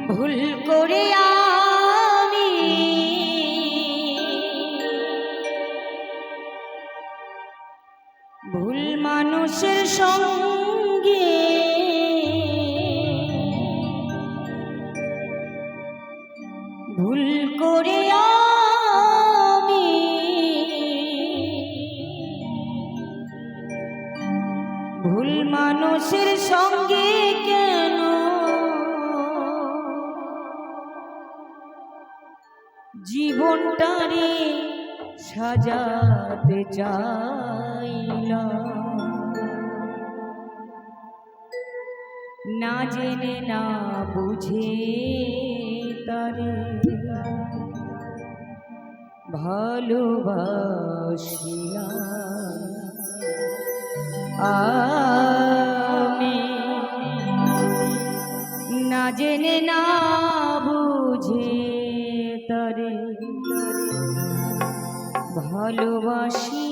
ভুল করে আমি ভুল মানুষের সঙ্গে ভুল করে আমি ভুল মানুষের সঙ্গে কেন জীবনটারে সাজাতে চাইলাম, না জেনে না বুঝে তারে ভালোবাসিলাম। আমি না জেনে না বুঝে তারে ভালোবাসিলাম।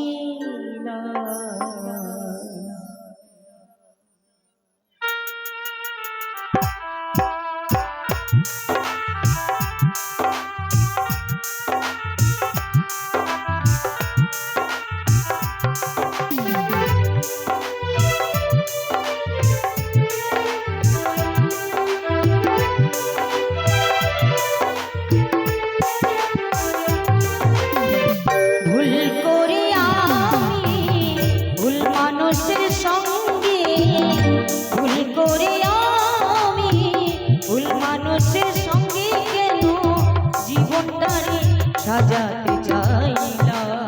সাজাতে চাইলাম,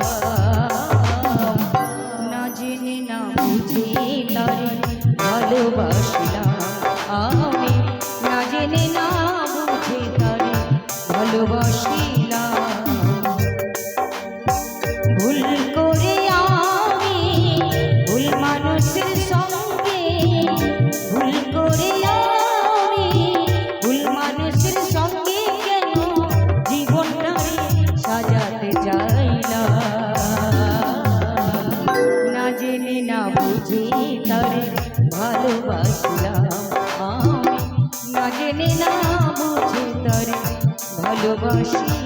না জেনে না বুঝে তারে ভালোবাসিলাম। আমি না জেনে না বুঝে তারে ভালোবাসিলাম। ভুল করে আমি ভুল মানুষের সঙ্গে ভুল করে আমি ভুল মানুষের সঙ্গে কেন জীবনটারে সাজাতে চাইলাম, না জেনে না বুঝে তারে ভালোবাসিলাম। আমি না জেনে না বুঝে তারে ভালোবাসিলাম।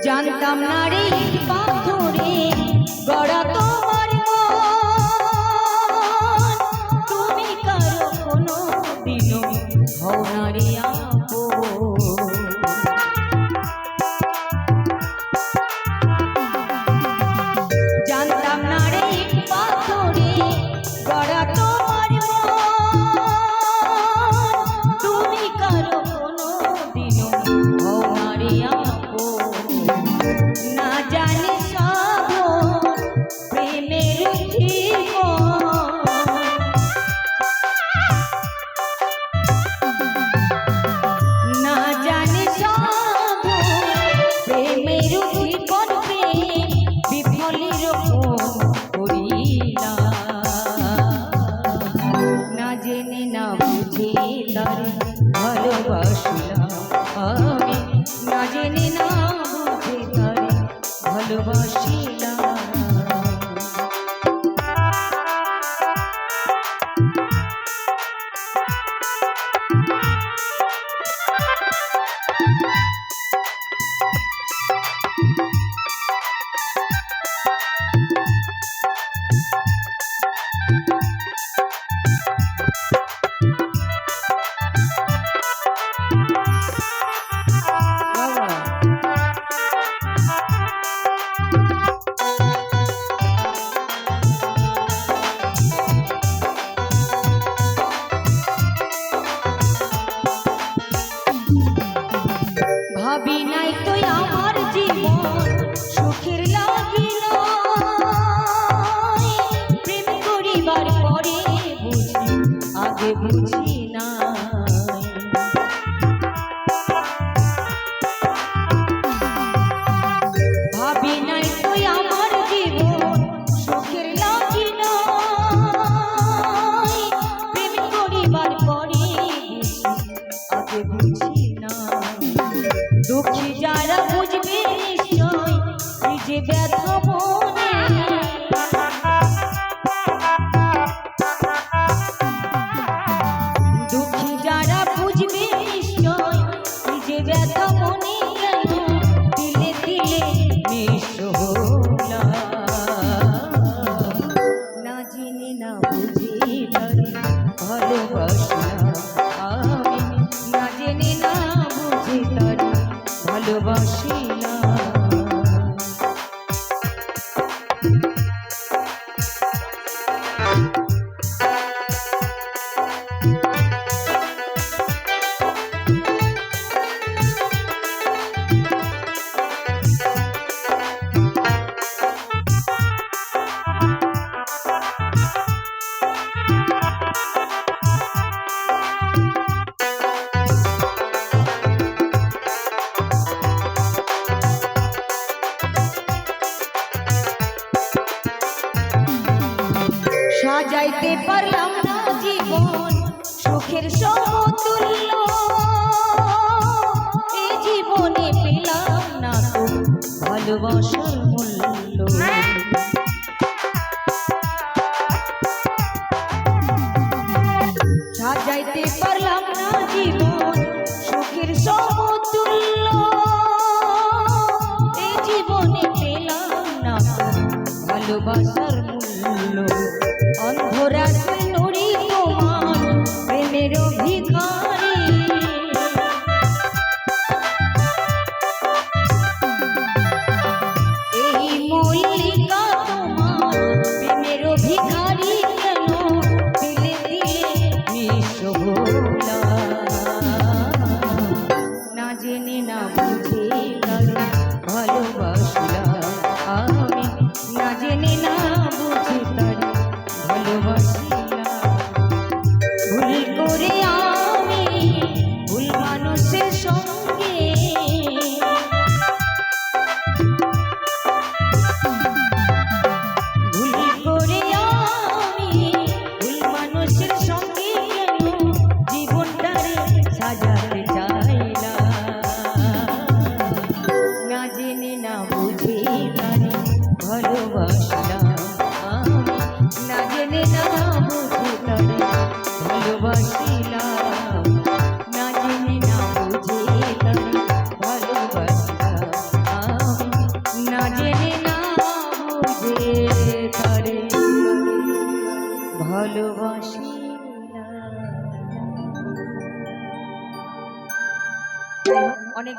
জানতাম না রে পাথরে গড়া তোমার মন, তুমি কারো কোনো দিনও হও না রে আপন। জানতাম না রে পাথরে গড়া তোমার মন, তুমি কারো কোনো দিনও হও না রে আপন। না জানি সব ভাবি নাই তো আমার জীবন সুখের লাগিল, প্রেম করিবার পরে বুঝি আগে বুঝি না। ভাবি নাই তো আমার জীবন সুখের লাগিল, প্রেম করিবার পরে আগে বুঝি না। দুঃখী যারা বুঝবে নিশ্চয় এই যে ব্যথা মনে, দুঃখী যারা বুঝবে নিশ্চয় এই যে ব্যথা মনে, কেন দিলে দিলে মিশ্র হলাম। না জেনে না বুঝে তারে ভালোবাসলাম আমি, না জেনে না বুঝে তারে ভালোবাসিলাম। সাজাইতে পারলাম না জীবন সুখের সমতুল্য, এই জীবনে পেলাম না তো ভালোবাসার মূল্য। সাজাইতে পারলাম না জীবন সুখের সমতুল্য, এই জীবনে পেলাম না তো ভালোবাসার মূল্য। অন্ধরাতে নড়ি তোমার প্রেমের ভিখারি, এই মল্লিকা তোমার প্রেমের ভিখারি, কেন দিলে দিলে নিঃস্ব হলাম। না জেনে না বুঝে তারে ভালোবাসলাম আমি, না জেনে না বুঝে তারে ভালোবাসিলাম। ভুল করে আমি ভুল মানুষের সঙ্গে, ভুল করে আমি ভুল মানুষের সঙ্গে, কেন জীবনটারে সাজাতে চাইলাম। না জেনে না বুঝে তারে ভালোবাসলাম আমি, না জেনে না বুঝে তারে ভালোবাসিলাম। না জেনে না বুঝে তারে ভালোবাসলাম আমি, না জেনে না বুঝে তারে ভালোবাসিলাম।